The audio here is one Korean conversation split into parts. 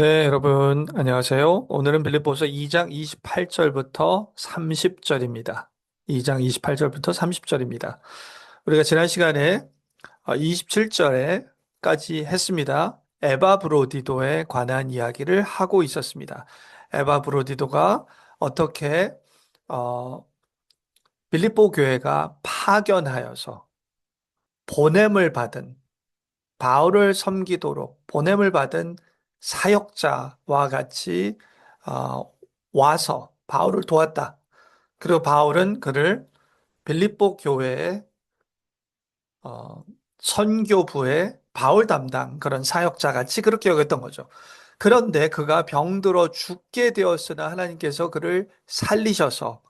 네, 여러분, 안녕하세요. 오늘은 빌립보서 2장 28절부터 30절입니다. 2장 28절부터 30절입니다. 우리가 지난 시간에 27절에까지 했습니다. 에바브로디도에 관한 이야기를 하고 있었습니다. 에바브로디도가 어떻게 어, 빌립보 교회가 파견하여서 보냄을 받은 바울을 섬기도록 보냄을 받은 사역자와 같이 어, 와서 바울을 도왔다. 그리고 바울은 그를 빌립보 교회의 어, 선교부의 바울 담당 그런 사역자 같이 그렇게 여겼던 거죠. 그런데 그가 병들어 죽게 되었으나 하나님께서 그를 살리셔서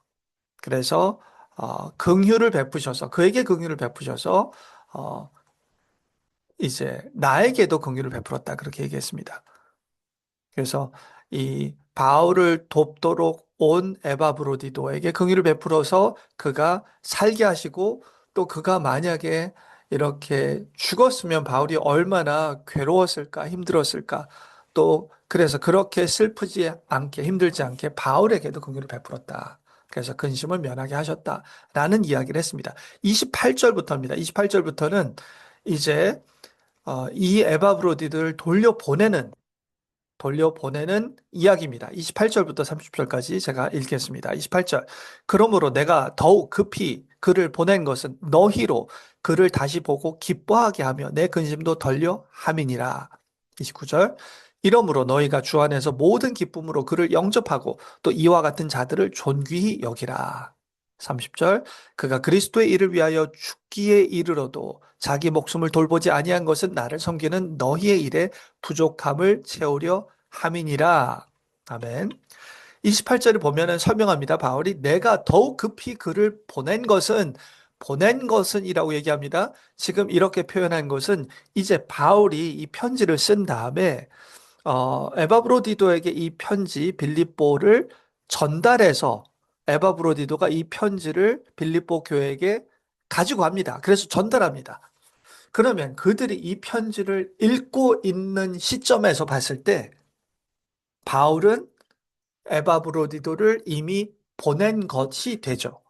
그래서 긍휼을 베푸셔서 그에게 긍휼을 베푸셔서 어, 이제 나에게도 긍휼을 베풀었다 그렇게 얘기했습니다. 그래서 이 바울을 돕도록 온 에바브로디도에게 긍휼을 베풀어서 그가 살게 하시고 또 그가 만약에 이렇게 죽었으면 바울이 얼마나 괴로웠을까 힘들었을까 또 그래서 그렇게 슬프지 않게 힘들지 않게 바울에게도 긍휼을 베풀었다. 그래서 근심을 면하게 하셨다라는 이야기를 했습니다. 28절부터입니다. 28절부터는 이제 이 에바브로디들을 돌려보내는 이야기입니다. 28절부터 30절까지 제가 읽겠습니다. 28절. 그러므로 내가 더욱 급히 그를 보낸 것은 너희로 그를 다시 보고 기뻐하게 하며 내 근심도 덜려 함이니라. 29절. 이러므로 너희가 주 안에서 모든 기쁨으로 그를 영접하고 또 이와 같은 자들을 존귀히 여기라. 30절. 그가 그리스도의 일을 위하여 죽기에 이르러도 자기 목숨을 돌보지 아니한 것은 나를 섬기는 너희의 일에 부족함을 채우려 함이니라. 아멘. 28절을 보면은 설명합니다. 바울이 내가 더욱 급히 그를 보낸 것은이라고 얘기합니다. 지금 이렇게 표현한 것은 이제 바울이 이 편지를 쓴 다음에 에바브로디도에게 이 편지 빌립보를 전달해서 에바브로디도가 이 편지를 빌립보 교회에게 가지고 갑니다. 그래서 전달합니다. 그러면 그들이 이 편지를 읽고 있는 시점에서 봤을 때 바울은 에바브로디도를 이미 보낸 것이 되죠.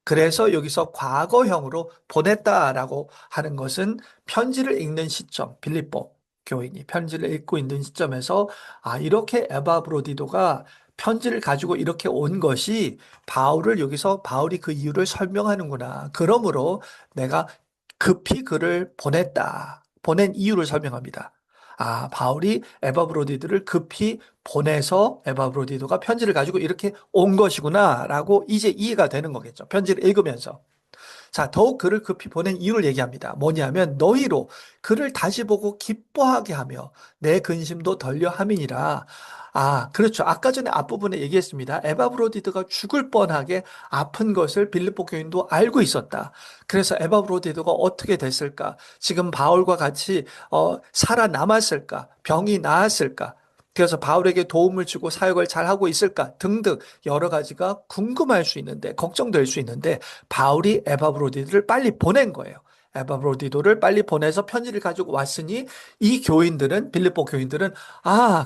그래서 여기서 과거형으로 보냈다라고 하는 것은 편지를 읽는 시점, 빌립보 교인이 편지를 읽고 있는 시점에서 이렇게 에바브로디도가 편지를 가지고 이렇게 온 것이 바울을 여기서 바울이 그 이유를 설명하는구나. 그러므로 내가 급히 그를 보냈다. 보낸 이유를 설명합니다. 바울이 에바브로디도를 급히 보내서 에바브로디도가 편지를 가지고 이렇게 온 것이구나라고 이제 이해가 되는 거겠죠. 편지를 읽으면서. 자, 더욱 그를 급히 보낸 이유를 얘기합니다. 뭐냐면 너희로 그를 다시 보고 기뻐하게 하며 내 근심도 덜려 함이니라. 그렇죠. 아까 전에 앞부분에 얘기했습니다. 에바브로디드가 죽을 뻔하게 아픈 것을 빌립보 교인도 알고 있었다. 그래서 에바브로디드가 어떻게 됐을까? 지금 바울과 같이 살아남았을까? 병이 나았을까? 그래서 바울에게 도움을 주고 사역을 잘하고 있을까? 등등 여러 가지가 궁금할 수 있는데, 걱정될 수 있는데, 바울이 에바브로디도를 빨리 보낸 거예요. 에바브로디도를 빨리 보내서 편지를 가지고 왔으니 이 교인들은 빌립보 교인들은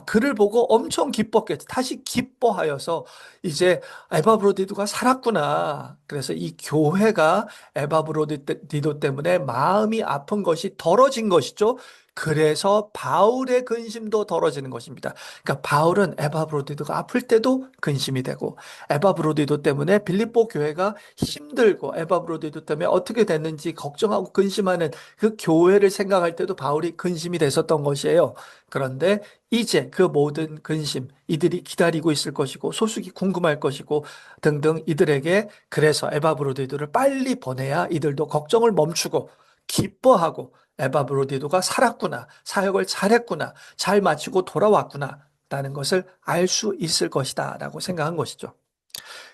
그를 보고 엄청 기뻤겠지. 다시 기뻐하여서 이제 에바브로디도가 살았구나. 그래서 이 교회가 에바브로디도 때문에 마음이 아픈 것이 덜어진 것이죠. 그래서 바울의 근심도 덜어지는 것입니다. 그러니까 바울은 에바브로디도가 아플 때도 근심이 되고 에바브로디도 때문에 빌립보 교회가 힘들고 에바브로디도 때문에 어떻게 됐는지 걱정하고 근심하는 그 교회를 생각할 때도 바울이 근심이 됐었던 것이에요. 그런데 이제 그 모든 근심, 이들이 기다리고 있을 것이고 소식이 궁금할 것이고 등등 이들에게 그래서 에바브로디도를 빨리 보내야 이들도 걱정을 멈추고 기뻐하고 에바브로디도가 살았구나, 사역을 잘했구나, 잘 마치고 돌아왔구나, 라는 것을 알 수 있을 것이다, 라고 생각한 것이죠.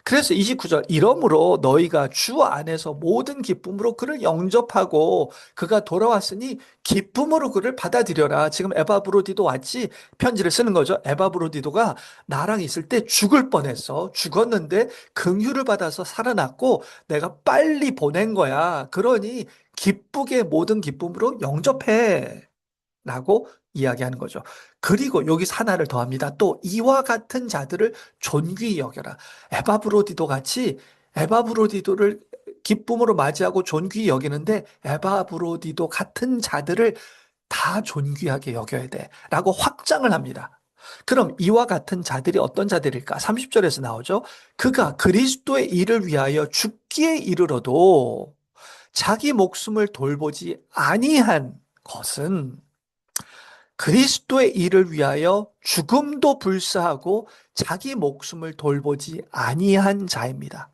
그래서 29절, 이러므로 너희가 주 안에서 모든 기쁨으로 그를 영접하고 그가 돌아왔으니 기쁨으로 그를 받아들여라. 지금 에바브로디도 왔지 편지를 쓰는 거죠. 에바브로디도가 나랑 있을 때 죽을 뻔했어. 죽었는데 긍휼을 받아서 살아났고 내가 빨리 보낸 거야. 그러니 기쁘게 모든 기쁨으로 영접해. 라고 이야기하는 거죠. 그리고 여기서 하나를 더합니다. 또 이와 같은 자들을 존귀히 여겨라. 에바브로디도 같이 에바브로디도를 기쁨으로 맞이하고 존귀히 여기는데 에바브로디도 같은 자들을 다 존귀하게 여겨야 돼. 라고 확장을 합니다. 그럼 이와 같은 자들이 어떤 자들일까? 30절에서 나오죠. 그가 그리스도의 일을 위하여 죽기에 이르러도 자기 목숨을 돌보지 아니한 것은 그리스도의 일을 위하여 죽음도 불사하고 자기 목숨을 돌보지 아니한 자입니다.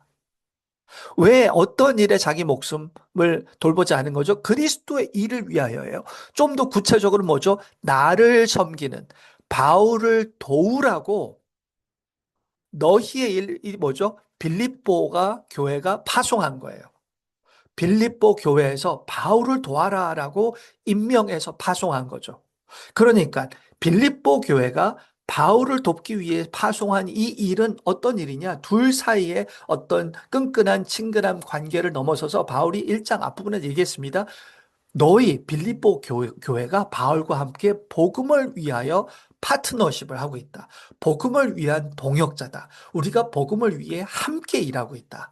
왜 어떤 일에 자기 목숨을 돌보지 않은 거죠? 그리스도의 일을 위하여예요. 좀 더 구체적으로 뭐죠? 나를 섬기는 바울을 도우라고 너희의 일이 뭐죠? 빌립보가 교회가 파송한 거예요. 빌립보 교회에서 바울을 도와라라고 임명해서 파송한 거죠. 그러니까 빌립보 교회가 바울을 돕기 위해 파송한 이 일은 어떤 일이냐? 둘 사이에 어떤 끈끈한 친근한 관계를 넘어서서 바울이 1장 앞부분에 얘기했습니다. 너희 빌립보 교회가 바울과 함께 복음을 위하여 파트너십을 하고 있다. 복음을 위한 동역자다. 우리가 복음을 위해 함께 일하고 있다.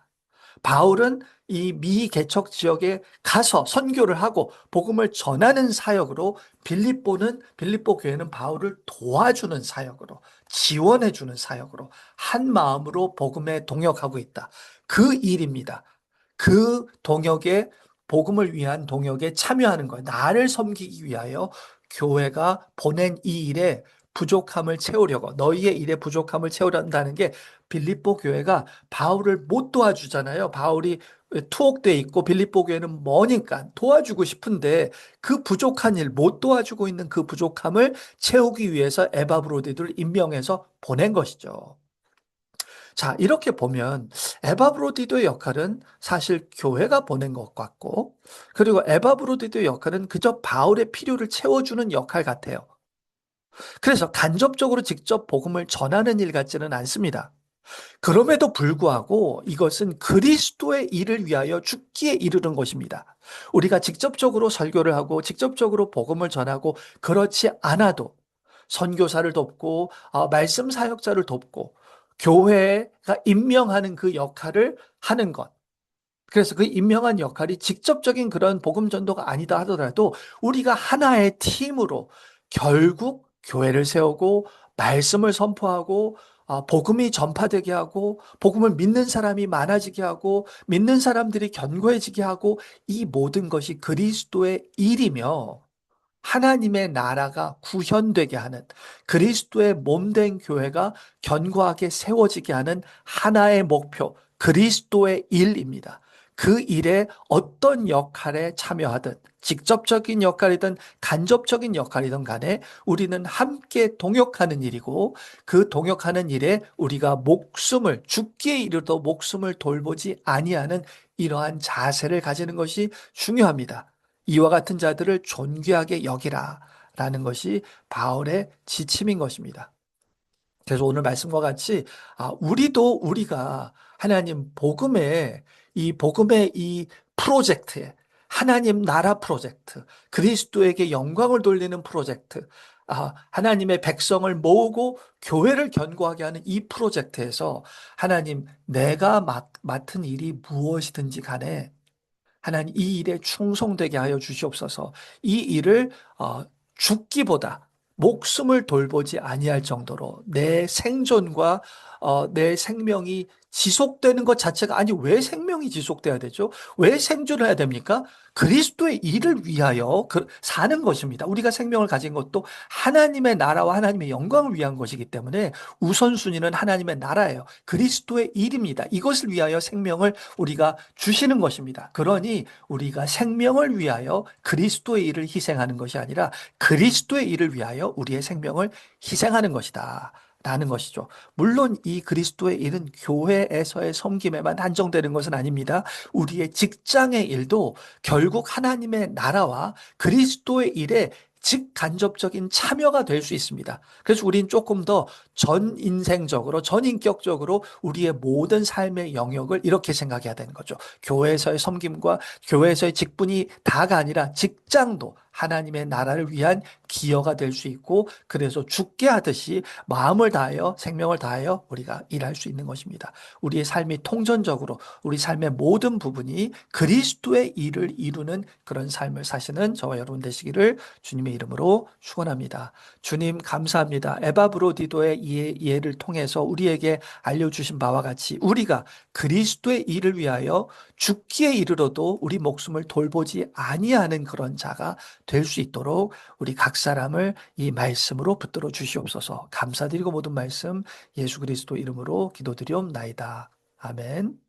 바울은 이 미개척 지역에 가서 선교를 하고 복음을 전하는 사역으로 빌립보 교회는 바울을 도와주는 사역으로 지원해주는 사역으로 한 마음으로 복음에 동역하고 있다. 그 일입니다. 그 동역에 복음을 위한 동역에 참여하는 거예요. 나를 섬기기 위하여 교회가 보낸 이 일에 부족함을 채우려고 너희의 일에 부족함을 채우려는 게 빌립보 교회가 바울을 못 도와주잖아요. 바울이 투옥돼 있고 빌립보 교회는 머니까 도와주고 싶은데 그 부족한 일 못 도와주고 있는 그 부족함을 채우기 위해서 에바브로디를 임명해서 보낸 것이죠. 자, 이렇게 보면 에바브로디도의 역할은 사실 교회가 보낸 것 같고, 그리고 에바브로디도의 역할은 그저 바울의 필요를 채워주는 역할 같아요. 그래서 간접적으로 직접 복음을 전하는 일 같지는 않습니다. 그럼에도 불구하고 이것은 그리스도의 일을 위하여 죽기에 이르는 것입니다. 우리가 직접적으로 설교를 하고 직접적으로 복음을 전하고 그렇지 않아도 선교사를 돕고 말씀 사역자를 돕고 교회가 임명하는 그 역할을 하는 것. 그래서 그 임명한 역할이 직접적인 그런 복음 전도가 아니다 하더라도 우리가 하나의 팀으로 결국 교회를 세우고 말씀을 선포하고 복음이 전파되게 하고 복음을 믿는 사람이 많아지게 하고 믿는 사람들이 견고해지게 하고 이 모든 것이 그리스도의 일이며 하나님의 나라가 구현되게 하는 그리스도의 몸된 교회가 견고하게 세워지게 하는 하나의 목표, 그리스도의 일입니다. 그 일에 어떤 역할에 참여하든 직접적인 역할이든 간접적인 역할이든 간에 우리는 함께 동역하는 일이고 그 동역하는 일에 우리가 목숨을 죽기에 이르도 목숨을 돌보지 아니하는 이러한 자세를 가지는 것이 중요합니다. 이와 같은 자들을 존귀하게 여기라 라는 것이 바울의 지침인 것입니다. 그래서 오늘 말씀과 같이 우리가 하나님 복음의 이 프로젝트에 하나님 나라 프로젝트, 그리스도에게 영광을 돌리는 프로젝트, 하나님의 백성을 모으고 교회를 견고하게 하는 이 프로젝트에서 하나님 내가 맡은 일이 무엇이든지 간에 하나님 이 일에 충성되게 하여 주시옵소서. 이 일을 죽기보다 목숨을 돌보지 아니할 정도로 내 생존과 내 생명이 지속되는 것 자체가 아니 왜 생명이 지속돼야 되죠? 왜 생존을 해야 됩니까? 그리스도의 일을 위하여 사는 것입니다. 우리가 생명을 가진 것도 하나님의 나라와 하나님의 영광을 위한 것이기 때문에 우선순위는 하나님의 나라예요. 그리스도의 일입니다. 이것을 위하여 생명을 우리가 주시는 것입니다. 그러니 우리가 생명을 위하여 그리스도의 일을 희생하는 것이 아니라 그리스도의 일을 위하여 우리의 생명을 희생하는 것이다. 라는 것이죠. 물론 이 그리스도의 일은 교회에서의 섬김에만 한정되는 것은 아닙니다. 우리의 직장의 일도 결국 하나님의 나라와 그리스도의 일에 직간접적인 참여가 될 수 있습니다. 그래서 우린 조금 더 전인생적으로, 전인격적으로 우리의 모든 삶의 영역을 이렇게 생각해야 되는 거죠. 교회에서의 섬김과 교회에서의 직분이 다가 아니라 직장도 하나님의 나라를 위한 기여가 될 수 있고, 그래서 죽게 하듯이 마음을 다하여 생명을 다하여 우리가 일할 수 있는 것입니다. 우리의 삶이 통전적으로 우리 삶의 모든 부분이 그리스도의 일을 이루는 그런 삶을 사시는 저와 여러분 되시기를 주님의 이름으로 축원합니다. 주님 감사합니다. 에바브로디도의 이 예를 통해서 우리에게 알려주신 바와 같이 우리가 그리스도의 일을 위하여 죽기에 이르러도 우리 목숨을 돌보지 아니하는 그런 자가 될 수 있도록 우리 각 사람을 이 말씀으로 붙들어 주시옵소서. 감사드리고 모든 말씀 예수 그리스도 이름으로 기도드리옵나이다. 아멘.